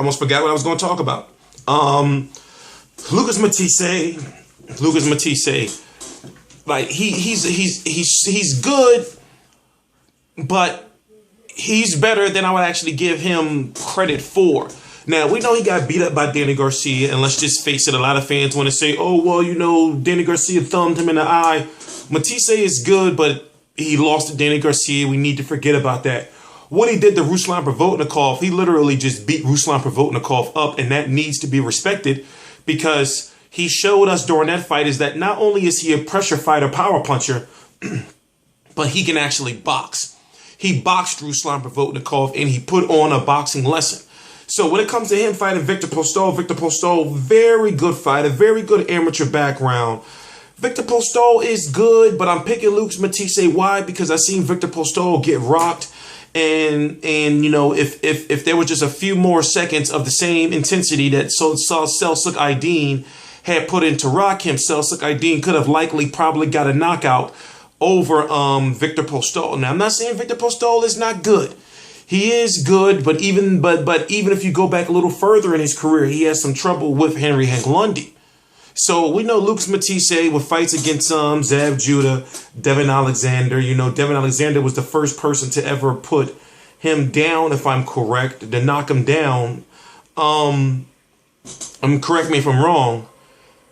almost forgot what I was going to talk about. Lucas Matthysse, like he's good, but he's better than I would actually give him credit for. Now, we know he got beat up by Danny Garcia, and let's just face it, a lot of fans want to say, oh, well, you know, Danny Garcia thumbed him in the eye. Matthysse is good, but he lost to Danny Garcia. We need to forget about that. What he did to Ruslan Provodnikov, he literally just beat Ruslan Provodnikov up, and that needs to be respected because he showed us during that fight is that not only is he a pressure fighter, power puncher, but he can actually box. He boxed Ruslan Provodnikov, and he put on a boxing lesson. So when it comes to him fighting Viktor Postol, very good fighter, very good amateur background. Viktor Postol is good, but I'm picking Lucas Matthysse. Why? Because I seen Viktor Postol get rocked. And you know, if there was just a few more seconds of the same intensity that Selçuk Aydin had put into rock him, Selçuk Aydin could have likely probably got a knockout over Viktor Postol. Now, I'm not saying Viktor Postol is not good. He is good, but even if you go back a little further in his career, he has some trouble with Henry Hank Lundy. So we know Lucas Matthysse with fights against Zab Judah, Devin Alexander. You know, Devin Alexander was the first person to ever put him down, if I'm correct, to knock him down. Correct me if I'm wrong.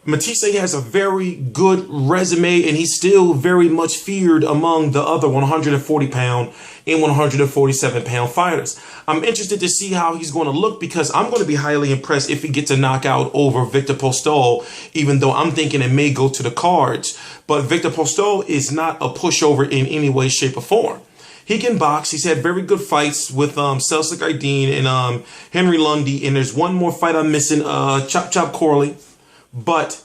Matthysse has a very good resume, and he's still very much feared among the other 140-pound and 147-pound fighters. I'm interested to see how he's going to look because I'm going to be highly impressed if he gets a knockout over Viktor Postol, even though I'm thinking it may go to the cards. But Viktor Postol is not a pushover in any way, shape, or form. He can box. He's had very good fights with Selçuk Aydin and Henry Lundy, and there's one more fight I'm missing, Chop Corley. But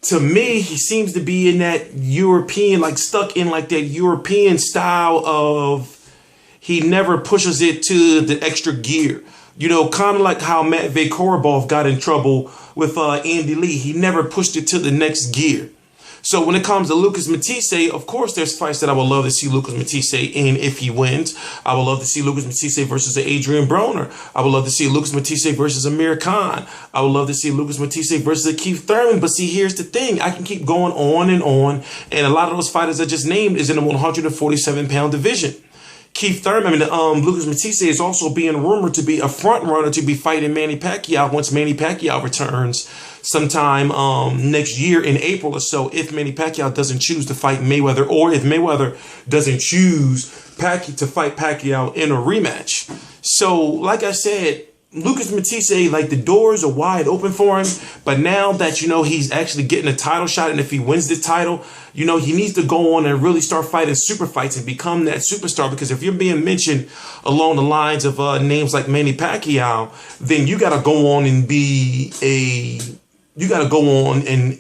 to me, he seems to be in that European, like stuck in like that European style of he never pushes it to the extra gear. You know, kind of like how Matvey Korobov got in trouble with Andy Lee. He never pushed it to the next gear. So when it comes to Lucas Matthysse, of course, there's fights that I would love to see Lucas Matthysse in if he wins. I would love to see Lucas Matthysse versus Adrian Broner. I would love to see Lucas Matthysse versus Amir Khan. I would love to see Lucas Matthysse versus Keith Thurman. But see, here's the thing. I can keep going on. And a lot of those fighters I just named is in the 147-pound division. Keith Thurman, Lucas Matthysse is also being rumored to be a front runner to be fighting Manny Pacquiao once Manny Pacquiao returns sometime next year in April or so, if Manny Pacquiao doesn't choose to fight Mayweather, or if Mayweather doesn't choose to fight Pacquiao in a rematch. So, like I said, Lucas Matthysse, like the doors are wide open for him, but now that, you know, he's actually getting a title shot, and if he wins the title, you know, he needs to go on and really start fighting super fights and become that superstar, because if you're being mentioned along the lines of names like Manny Pacquiao, then you got to go on and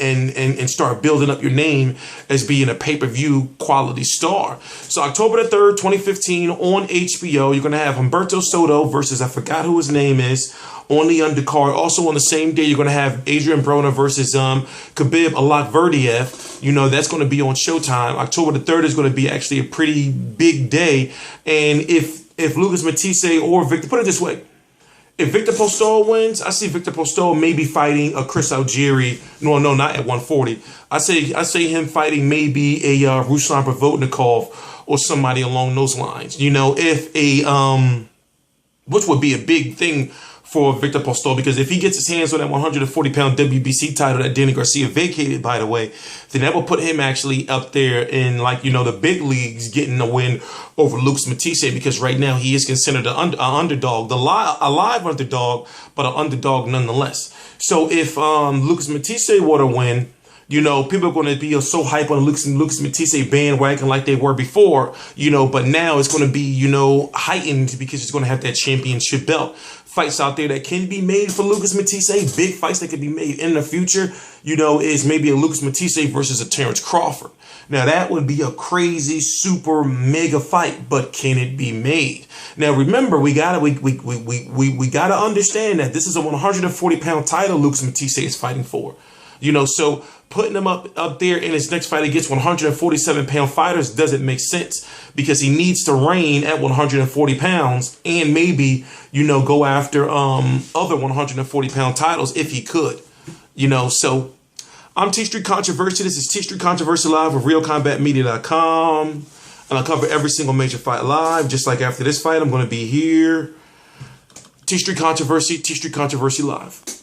and start building up your name as being a pay-per-view quality star. So October the 3rd, 2015 on HBO, you're going to have Humberto Soto versus, I forgot who his name is, on the undercard. Also on the same day, you're going to have Adrian Broner versus Khabib Alakverdiev. You know, that's going to be on Showtime. October the 3rd is going to be actually a pretty big day. And if Lucas Matthysse or Victor, put it this way, if Viktor Postol wins, I see Viktor Postol maybe fighting a Chris Algieri. No, not at 140. I say him fighting maybe a Ruslan Provodnikov or somebody along those lines. You know, if which would be a big thing for Viktor Postol, because if he gets his hands on that 140-pound WBC title that Danny Garcia vacated, by the way, then that will put him actually up there in, like, you know, the big leagues, getting a win over Lucas Matthysse, because right now he is considered an underdog, a live underdog, but an underdog nonetheless. So if Lucas Matthysse were to win, you know, people are going to be so hype on Lucas Matthysse bandwagon like they were before, you know, but now it's going to be, you know, heightened because he's going to have that championship belt. Fights out there that can be made for Lucas Matthysse, big fights that can be made in the future, you know, is maybe a Lucas Matthysse versus a Terence Crawford. Now, that would be a crazy, super, mega fight, but can it be made? Now, remember, we gotta understand that this is a 140-pound title Lucas Matthysse is fighting for. You know, so putting him up there in his next fight against 147-pound fighters doesn't make sense, because he needs to reign at 140 pounds and maybe, you know, go after other 140-pound titles if he could. You know, so I'm T Street Controversy. This is T Street Controversy Live with RealCombatMedia.com. And I'll cover every single major fight live. Just like after this fight, I'm going to be here. T Street Controversy Live.